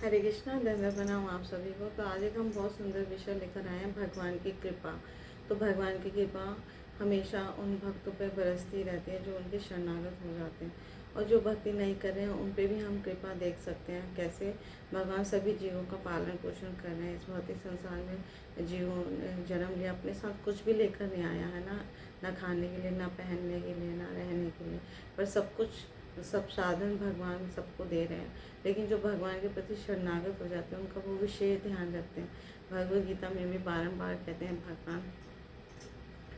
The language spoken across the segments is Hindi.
हरे कृष्णा, धन्यवाद प्रणाम आप सभी को। तो आज एक हम बहुत सुंदर विषय लेकर आए हैं, भगवान की कृपा। तो भगवान की कृपा हमेशा उन भक्तों पर बरसती रहती है जो उनके शरणागत हो जाते हैं, और जो भक्ति नहीं कर रहे हैं उन पे भी हम कृपा देख सकते हैं। कैसे भगवान सभी जीवों का पालन पोषण कर रहे हैं। इस भौतिक संसार में जीवों ने जन्म लिया, अपने साथ कुछ भी लेकर नहीं आया है ना खाने के लिए, ना पहनने के लिए, ना रहने के लिए, पर सब कुछ, सब साधन भगवान सबको दे रहे हैं। लेकिन जो भगवान के प्रति शरणागत हो जाते हैं उनका वो विशेष ध्यान रखते हैं। भगवद गीता में भी बारंबार कहते हैं भगवान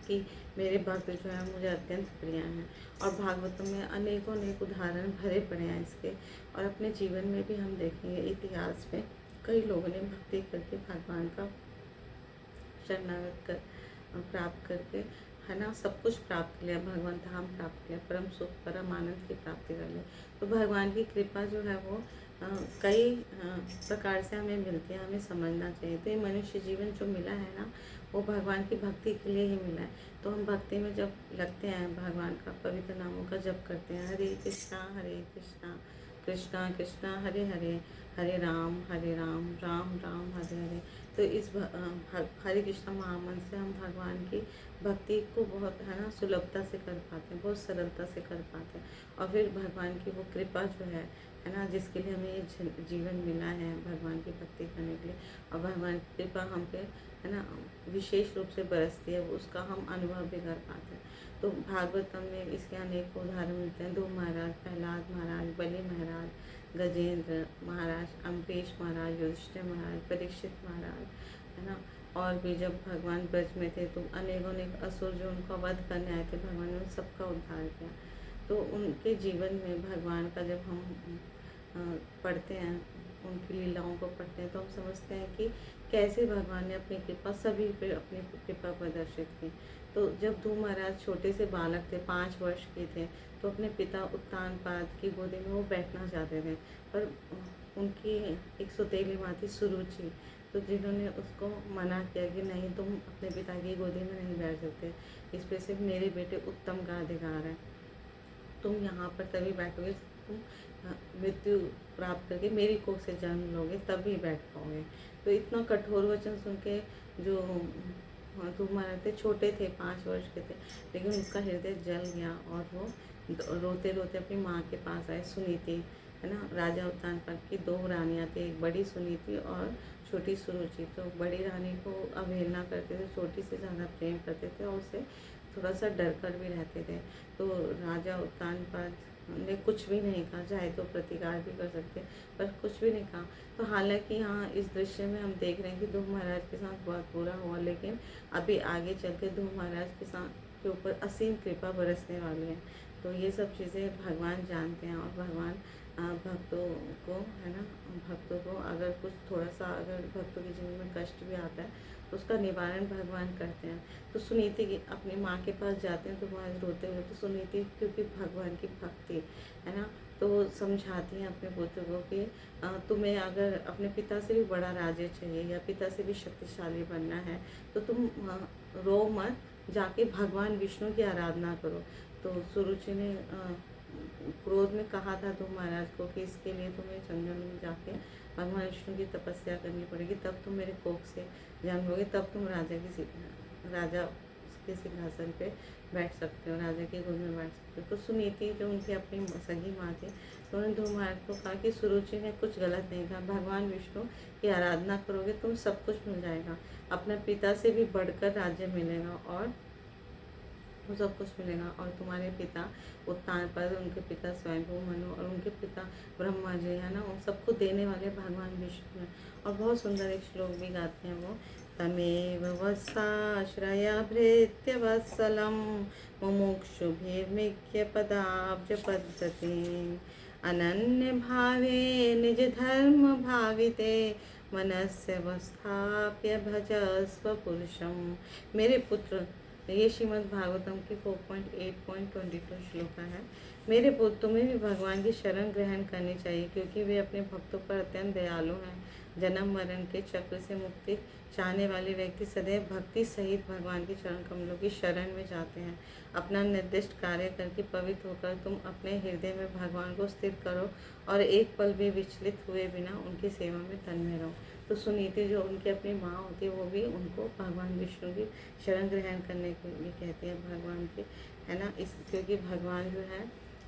कि मेरे भक्त जो है मुझे अत्यंत प्रिय हैं। और भागवतम में अनेकों अनेक उदाहरण भरे पड़े हैं इसके। और अपने जीवन में भी हम देखेंगे, इतिहास में कई लोगों ने भक्ति करके भगवान का शरणागत कर प्राप्त करके, है ना, सब कुछ प्राप्त किया, भगवान धाम प्राप्त किया, परम सुख परम आनंद की प्राप्ति कर ली। तो भगवान की कृपा जो है वो कई प्रकार से हमें मिलती है, हमें समझना चाहिए। तो ये मनुष्य जीवन जो मिला है ना, वो भगवान की भक्ति के लिए ही मिला है। तो हम भक्ति में जब लगते हैं, भगवान का पवित्र नामों का जप करते हैं, हरे कृष्णा कृष्णा कृष्णा हरे हरे, हरे राम राम राम हरे हरे। तो इस हरे कृष्णा महामंत्र से हम भगवान की भक्ति को बहुत, है ना, सुलभता से कर पाते हैं, बहुत सरलता से कर पाते हैं। और फिर भगवान की वो कृपा जो है ना, जिसके लिए हमें ये जीवन मिला है भगवान की भक्ति करने के लिए, और भगवान की कृपा हम पे, है ना, विशेष रूप से बरसती है, उसका हम अनुभव भी कर पाते हैं। तो भागवतम में इसके अनेक उदाहरण मिलते हैं। ध्रुव महाराज, प्रहलाद महाराज, बलि महाराज, गजेंद्र महाराज, अम्बरीश महाराज, युधिष्ठिर महाराज, परीक्षित महाराज, है ना। और भी जब भगवान ब्रज में थे तो अनेकों अनेक असुर जो उनका वध करने आए थे, भगवान ने उन सबका उद्धार किया। तो उनके जीवन में भगवान का जब हम पढ़ते हैं, उनकी लीलाओं को पढ़ते हैं, तो हम समझते हैं कि कैसे भगवान ने अपनी कृपा सभी पे अपनी कृपा प्रदर्शित की। तो जब ध्रुव महाराज छोटे से बालक थे, 5 वर्ष के थे, तो अपने पिता उत्तानपाद की गोदी में वो बैठना चाहते थे, पर उनकी एक सौतेली माँ थी सुरुचि, तो जिन्होंने उसको मना किया कि नहीं, तुम अपने पिता की गोदी में नहीं बैठ सकते, इस पे सिर्फ मेरे बेटे उत्तम का अधिकार है, तुम यहाँ पर तभी बैठोगे, तुम मृत्यु प्राप्त करके मेरी कोख से जन्म लोगे तभी बैठ पाओगे। तो इतना कठोर वचन सुन के जो ध्रुव महाराज थे, छोटे थे, 5 वर्ष के थे, लेकिन उनका हृदय जल गया और वो रोते रोते अपनी माँ के पास आए। सुनीति, है ना, राजा उत्तानपाद की 2 रानियाँ थी, एक बड़ी सुनीति और छोटी सुरुचि। तो बड़ी रानी को अवहेलना करते थे, छोटी से ज़्यादा प्रेम करते थे और उससे थोड़ा सा डर कर भी रहते थे। तो राजा उत्तानपाद ने कुछ भी नहीं कहा, चाहे तो प्रतिकार भी कर सकते, पर कुछ भी नहीं कहा। तो हालांकि हाँ, इस दृश्य में हम देख रहे हैं कि ध्रुव महाराज के साथ बहुत बुरा हुआ, लेकिन अभी आगे चल के ध्रुव महाराज के साथ के ऊपर असीम कृपा बरसने वाली है। तो ये सब चीज़ें भगवान जानते हैं, और भगवान भक्तों को, है ना, भक्तों को अगर कुछ थोड़ा सा, अगर भक्तों के जीवन में कष्ट भी आता है तो उसका निवारण भगवान करते हैं। तो सुनीति अपनी माँ के पास जाते हैं तो वहाँ रोते हुए, तो सुनीति क्योंकि भगवान की भक्ति, है ना, तो वो समझाती हैं अपने पुत्र को कि तुम्हें अगर अपने पिता से भी बड़ा राज्य चाहिए या पिता से भी शक्तिशाली बनना है तो तुम रो मत, जाके भगवान विष्णु की आराधना करो। तो सुरुचि ने क्रोध में कहा था ध्रुव महाराज को कि इसके लिए तुम्हें जंगल में जाके भगवान विष्णु की तपस्या करनी पड़ेगी, तब तुम मेरे कोख से जन्म लोगे, तब तुम राजा के सिंहासन पे बैठ सकते हो, राजा की गोद में बैठ सकते हो। तो सुनीति जो उनकी अपनी सगी माँ थी, तो उन्होंने ध्रुव महाराज को कहा कि सुरुचि ने कुछ गलत नहीं कहा, भगवान विष्णु की आराधना करोगे तुम सब कुछ मिल जाएगा, अपने पिता से भी बढ़कर राज्य मिलेगा और वो सब कुछ मिलेगा। और तुम्हारे पिता उत्तानपाद, उनके पिता स्वयंभू मनु और उनके पिता ब्रह्मा जी, है ना, उन सबको देने वाले भगवान विष्णु हैं। और बहुत सुंदर एक श्लोक भी गाते हैं वो, तमेव वत्साश्रयाभृत्य वत्सलं मुमुक्षुभिर्मिक्य पदाब्ज पद्धति अनन्य भावे निज धर्म भाविते मनस्य वस्थाप्य भजस्व पुरुषम। मेरे पुत्र, ये श्रीमद् भागवतम की 4.8.22 श्लोका है। मेरे पुत्र, तुम्हें भी भगवान की शरण ग्रहण करनी चाहिए, क्योंकि वे अपने भक्तों पर अत्यंत दयालु हैं। जन्म मरण के चक्र से मुक्ति चाहने वाले व्यक्ति सदैव भक्ति सहित भगवान के चरण कमलों की शरण में जाते हैं। अपना निर्दिष्ट कार्य करके पवित्र होकर तुम अपने हृदय में भगवान को स्थिर करो और एक पल भी विचलित हुए बिना उनकी सेवा में तन्मय रहो। तो सुनीति जो उनकी अपनी माँ होती है वो भी उनको भगवान विष्णु की शरण ग्रहण करने के लिए कहती है भगवान के, है ना। इस क्योंकि भगवान जो है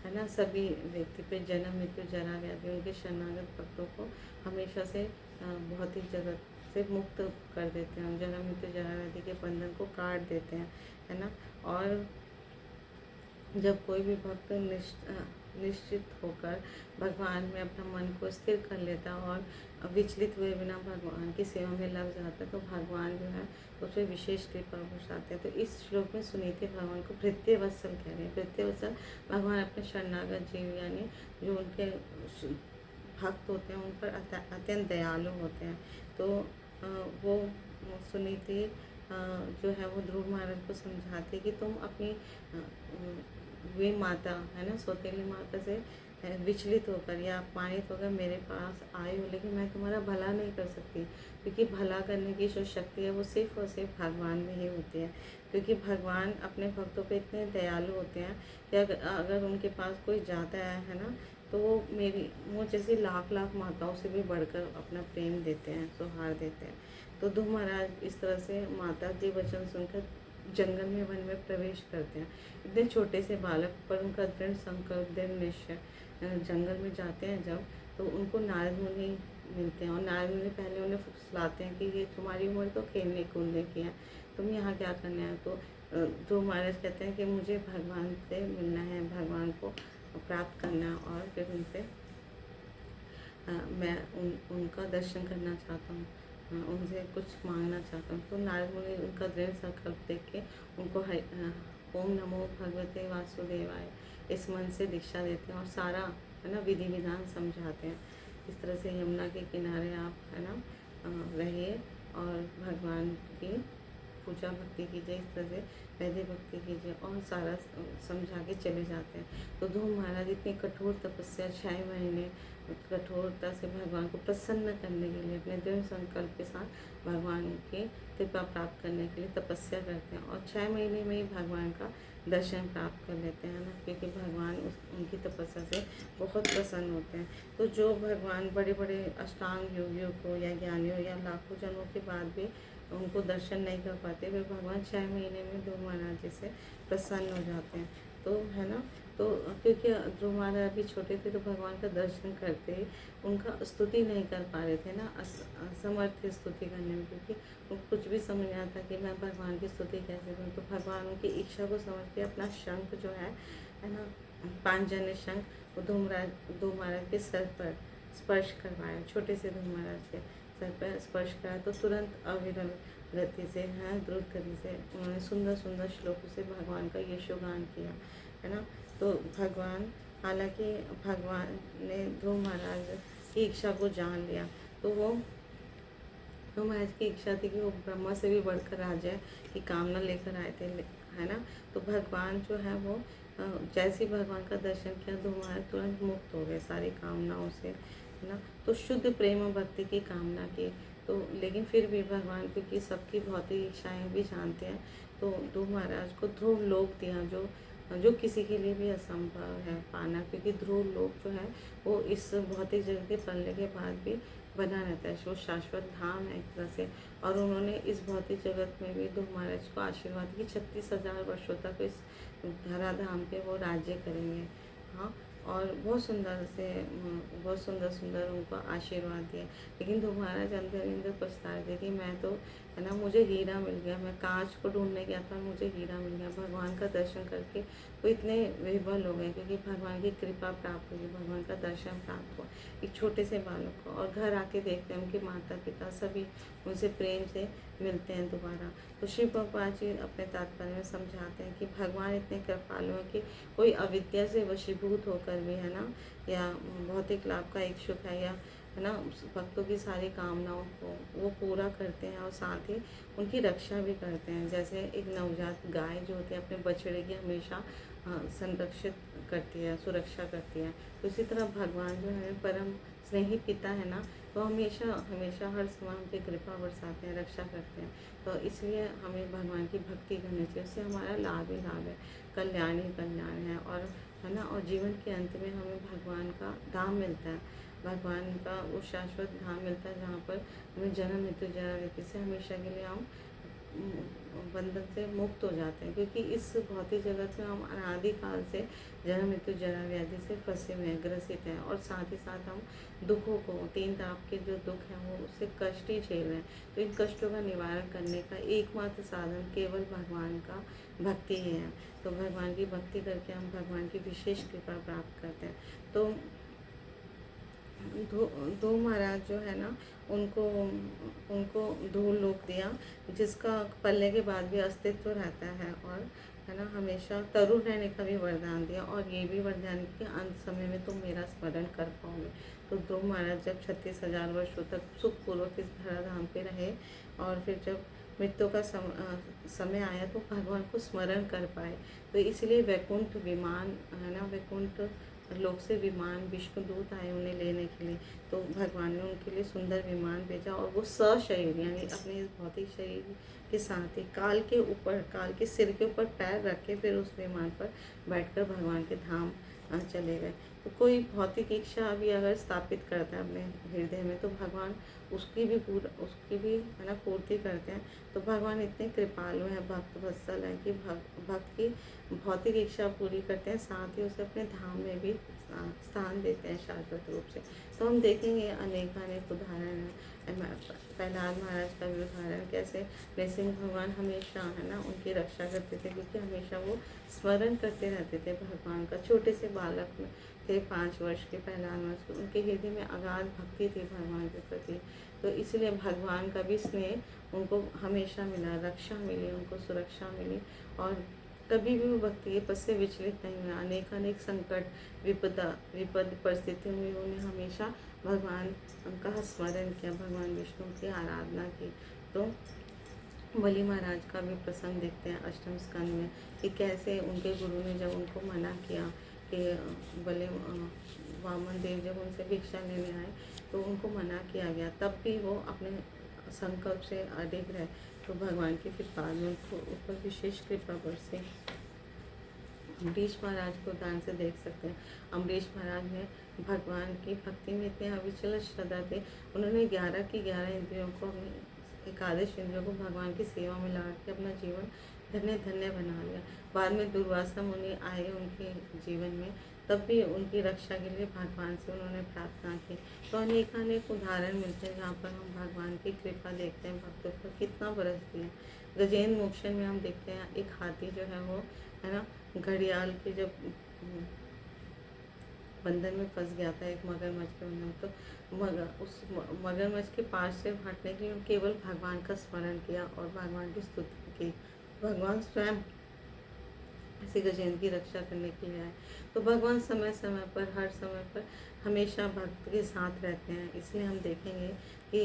ना, सभी व्यक्ति पे जन्म मृत्यु जरा व्याधि उनके शरणागत भक्तों को हमेशा से भौतिक जगत से मुक्त कर देते हैं। जन्म मृत्यु जरा व्याधि के बंधन को काट देते हैं, है ना। और जब कोई भी भक्त निश्चित होकर भगवान में अपना मन को स्थिर कर लेता और विचलित हुए बिना भगवान की सेवा में लग जाता है तो भगवान जो है उस पर विशेष कृपा बरसाते हैं। तो इस श्लोक में सुनीति भगवान को भृत्यवत्सल कह रहे हैं। भृत्यवत्सल भगवान अपने शरणागत जीव यानी जो उनके भक्त होते हैं उन पर अत्यंत दयालु होते हैं। तो वो सुनीति जो है वो ध्रुव महाराज को समझाती कि तुम अपनी वे माता है ना, सौतेली माता से विचलित होकर या अपमानित होकर मेरे पास आए हो, लेकिन मैं तुम्हारा भला नहीं कर सकती, क्योंकि भला करने की जो शक्ति है वो सिर्फ और सिर्फ भगवान में ही होती है। क्योंकि भगवान अपने भक्तों पे इतने दयालु होते हैं कि अगर उनके पास कोई जाता है ना, तो वो जैसे लाख लाख माताओं से भी बढ़कर अपना प्रेम देते हैं, सौहार देते हैं। तो ध्रुव महाराज इस तरह से माता के वचन सुनकर जंगल में वन में प्रवेश करते हैं। इतने छोटे से बालक पर उनका दृढ़ संकल्प दृढ़ निश्चय, जंगल में जाते हैं जब, तो उनको नारद मुनि मिलते हैं और नारद मुनि पहले उन्हें फुसलाते हैं कि ये तुम्हारी उम्र तो खेलने कूदने की है, तुम यहाँ क्या करने आए। तो ध्रुव महाराज कहते हैं कि मुझे भगवान से मिलना है, भगवान को प्राप्त करना और फिर उनसे मैं उनका दर्शन करना चाहता हूँ, उनसे कुछ मांगना चाहता हूँ। तो नारद मुनि उनका दृढ़ संकल्प देख के उनको ओम नमो भगवते वासुदेवाय इस मन से दीक्षा देते हैं और सारा है ना विधि विधान समझाते हैं। इस तरह से यमुना के किनारे आप है ना रहिए और भगवान की पूजा भक्ति कीजिए, इस तरह से वैदिक भक्ति कीजिए और सारा समझा के चले जाते हैं। तो ध्रुव महाराज इतनी कठोर तपस्या 6 महीने कठोरता से भगवान को प्रसन्न करने के लिए अपने दृढ़ संकल्प के साथ भगवान की कृपा प्राप्त करने के लिए तपस्या करते हैं और 6 महीने में ही भगवान का दर्शन प्राप्त कर लेते हैं ना, क्योंकि भगवान उनकी तपस्या से बहुत प्रसन्न होते हैं। तो जो भगवान बड़े बड़े अष्टांग योगियों को या ज्ञानियों या लाखों जनों के बाद भी उनको दर्शन नहीं कर पाते, वे भगवान 6 महीने में ध्रुव महाराज जी से प्रसन्न हो जाते हैं। तो है ना, तो क्योंकि ध्रुव महाराज भी छोटे थे तो भगवान का दर्शन करते ही उनका स्तुति नहीं कर पा रहे थे ना, असमर्थ थे स्तुति करने में, क्योंकि उनको कुछ भी समझ नहीं आता कि मैं भगवान की स्तुति कैसे करूँ। तो भगवान उनकी इच्छा को समझ के अपना शंख जो है ना, पांचजन्य शंख वो ध्रुव महाराज के सर पर स्पर्श करवाया, छोटे से ध्रुव महाराज के सर पर स्पर्श करा तो तुरंत अविरल गति से है द्रुत गति से उन्होंने सुंदर सुंदर श्लोकों से भगवान का यशोगान किया, है ना। तो भगवान हालांकि भगवान ने ध्रुव महाराज की इच्छा को जान लिया, तो वो ध्रुव महाराज की इच्छा थी कि वो ब्रह्मा से भी बढ़कर राजा की कामना लेकर आए थे, है ना। तो भगवान जो है वो जैसे ही भगवान का दर्शन किया ध्रुव महाराज तुरंत मुक्त हो गए सारी कामनाओं से, है ना। तो शुद्ध प्रेम भक्ति की कामना की, तो लेकिन फिर भी भगवान क्योंकि सबकी भौतिक इच्छाएं भी जानते हैं, तो ध्रुव महाराज को ध्रुव लोक दिया जो किसी के लिए भी असंभव है पाना, क्योंकि ध्रुव लोक जो है वो इस भौतिक जगत के पलने के बाद भी बना रहता है, वो शाश्वत धाम है एक तरह से। और उन्होंने इस भौतिक जगत में भी ध्रुव महाराज को आशीर्वाद की 36,000 वर्षों तक इस धरा धाम पे वो राज्य करेंगे, हाँ। और बहुत सुंदर सुंदर उनको आशीर्वाद दिया। लेकिन ध्रुव महाराज अंदर पछता रहे थे कि मैं तो है ना, मुझे हीरा मिल गया, मैं कांच को ढूंढने गया था, मुझे हीरा मिल गया। भगवान का दर्शन करके वो इतने विह्वल हो गए क्योंकि भगवान की कृपा प्राप्त हुई, भगवान का दर्शन प्राप्त हुआ एक छोटे से बालक को। और घर आके देखते हैं उनके माता पिता सभी उनसे प्रेम से मिलते हैं दोबारा। तो शिव प्रभुपाद जी अपने तात्पर्य में समझाते हैं कि भगवान इतने कृपालु हैं कि कोई अविद्या से वशीभूत होकर भी है ना, या भौतिक लाभ का इच्छुक है या है ना, भक्तों की सारी कामनाओं को वो पूरा करते हैं और साथ ही उनकी रक्षा भी करते हैं। जैसे एक नवजात गाय जो होती है अपने बछड़े की हमेशा संरक्षित करती है, सुरक्षा करती है, तो इसी तरह भगवान जो है परम स्नेही पिता है ना, तो हमेशा हमेशा हर समय हम पे कृपा बरसाते हैं, रक्षा करते हैं। तो इसलिए हमें भगवान की भक्ति करनी चाहिए, उससे हमारा लाभ ही लाभ है, कल्याण ही कल्याण है। और है ना, और जीवन के अंत में हमें भगवान का धाम मिलता है, भगवान का वो शाश्वत धाम मिलता है जहाँ पर हमें जन्म मृत्यु जरा व्यक्ति से हमेशा के लिए हम बंधन से मुक्त हो जाते हैं, क्योंकि इस भौतिक जगत में हम अनादिकाल से जन्म मृत्यु जरा व्याधि से फंसे हुए हैं, ग्रसित हैं, और साथ ही साथ हम दुखों को, तीन ताप के जो दुख हैं वो उससे कष्ट ही झेल रहे हैं। तो इन कष्टों का निवारण करने का एकमात्र साधन केवल भगवान का भक्ति ही है। तो भगवान की भक्ति करके हम भगवान की विशेष कृपा प्राप्त करते हैं। तो ध्रुव महाराज जो है ना, उनको उनको धूल लोक दिया, जिसका पलने के बाद भी अस्तित्व रहता है, और है ना हमेशा तरुण रहने का भी वरदान दिया, और ये भी वरदान कि अंत समय में तुम मेरा स्मरण कर पाओगे। तो ध्रुव महाराज जब 36,000 वर्षों तक सुखपूर्वक इस धराधाम पे रहे, और फिर जब मृत्यु का समय आया तो भगवान को स्मरण कर पाए। तो इसलिए वैकुंठ विमान, है ना, वैकुंठ लोक से विमान विष्णुदूत आए उन्हें लेने के लिए। तो भगवान ने उनके लिए सुंदर विमान भेजा, और वो सशरीर यानी अपने इस भौतिक शरीर के साथ ही काल के ऊपर, काल के सिर के ऊपर पैर रख के फिर उस विमान पर बैठकर भगवान के धाम चले गए। तो कोई भौतिक इच्छा भी अगर स्थापित करता है अपने हृदय में, तो भगवान उसकी भी है ना पूर्ति करते हैं। तो भगवान इतने कृपालु हैं, भक्त वत्सल हैं कि भक्त की भौतिक इच्छा पूरी करते हैं, साथ ही उसे अपने धाम में भी स्थान देते हैं शाश्वत रूप से। तो हम देखेंगे अनेक उदाहरण हैं। प्रहलाद महाराज का भी उदाहरण, कैसे नृसिंह भगवान हमेशा है ना उनकी रक्षा करते थे, क्योंकि हमेशा वो स्मरण करते रहते थे भगवान का। छोटे से बालक में थे, 5 वर्ष के प्रहलाद महाराज, उनके हृदय में अगाध भक्ति थी भगवान के प्रति। तो इसलिए भगवान का भी स्नेह उनको हमेशा मिला, रक्षा मिली, उनको सुरक्षा मिली, और कभी भी वो भक्ति के पथ से विचलित नहीं हुआ। अनेक संकट, विपद परिस्थितियों में उन्होंने हमेशा भगवान का स्मरण किया, भगवान विष्णु की आराधना की। तो बलि महाराज का भी प्रसंग देखते हैं 8वें स्कंद में, कि कैसे उनके गुरु ने जब उनको मना किया कि वामन देव जब उनसे भिक्षा लेने आए तो उनको मना किया गया, तब भी वो अपने संकल्प से अडिग रहे। तो भगवान की कृपा में उनको ऊपर विशेष कृपा बरसे। अम्बरीश महाराज को उदाहरण से देख सकते हैं। अम्बरीश महाराज ने भगवान की भक्ति में इतने अविचल श्रद्धा थे, उन्होंने 11 की 11 इंद्रियों को, अपनी एकादश इंद्रियों को भगवान की सेवा में लगा के अपना जीवन धन्य धन्य बना लिया। बाद में दुर्वासा मुनि आए उनके जीवन में, तब भी उनकी रक्षा के लिए भगवान से उन्होंने प्रार्थना की। तो अनेक उदाहरण मिलते हैं जहाँ पर हम भगवान की कृपा देखते हैं, भक्तों पर कितना बरसती है। गजेंद्र मोक्षण में हम देखते हैं एक हाथी जो है वो है ना घड़ियाल के जब बंधन में फंस गया था, एक मगरमच्छ के बंधन, तो उस मगरमच्छ के पास से हटने के लिए केवल भगवान का स्मरण किया और भगवान की स्तुति की। भगवान स्वयं ऐसे गजेंद्र की रक्षा करने के लिए आए। तो भगवान समय समय पर, हर समय पर हमेशा भक्त के साथ रहते हैं। इसलिए हम देखेंगे कि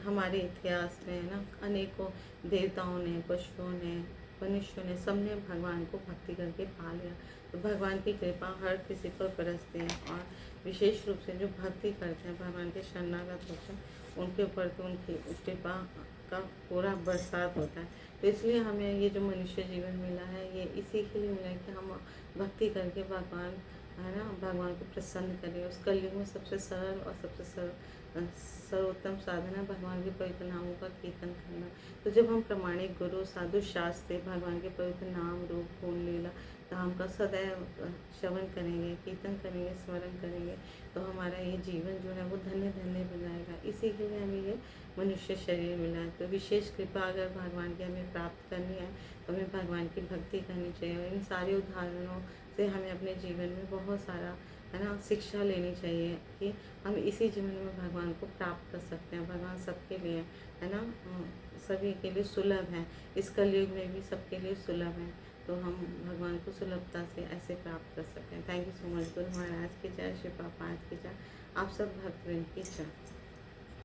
हमारे इतिहास में ना अनेकों देवताओं ने, पशुओं ने, मनुष्यों ने, सबने भगवान को भक्ति करके पा लिया। तो भगवान की कृपा हर किसी पर बरसती है, और विशेष रूप से जो भक्ति करते हैं, भगवान के शरणागत होते हैं, उनके ऊपर तो उनकी कृपा का पूरा बरसात होता है। तो इसलिए हमें ये जो मनुष्य जीवन मिला है, ये इसी के लिए मिला है कि हम भक्ति करके भगवान है ना भगवान को प्रसन्न करें। उस कलयुग में सबसे सरल और सबसे सर्वोत्तम साधन है भगवान के पवित्र नामों का कीर्तन करना। तो जब हम प्रमाणिक गुरु, साधु, शास्त्र, भगवान के पवित्र नाम, रूप, गुण, लीला, धाम का सदैव श्रवण करेंगे, कीर्तन करेंगे, स्मरण करेंगे, तो हमारा ये जीवन जो है वो धन्य धन्य हो जाएगा। इसी के लिए हमें ये मनुष्य शरीर मिला है। तो विशेष कृपा अगर भगवान की हमें प्राप्त करनी है तो हमें भगवान की भक्ति करनी चाहिए। और इन सारे उदाहरणों से हमें अपने जीवन में बहुत सारा है ना शिक्षा लेनी चाहिए कि हम इसी जीवन में भगवान को प्राप्त कर सकते हैं। भगवान सबके लिए है ना, सभी के लिए सुलभ है। इस कलयुग में भी सबके लिए सुलभ है। तो हम भगवान को सुलभता से ऐसे प्राप्त कर सकते हैं। Thank you so much. Guru Maharaj की जय, श्री प्रभुपाद की जय, आप सब भक्तवृंद की जय।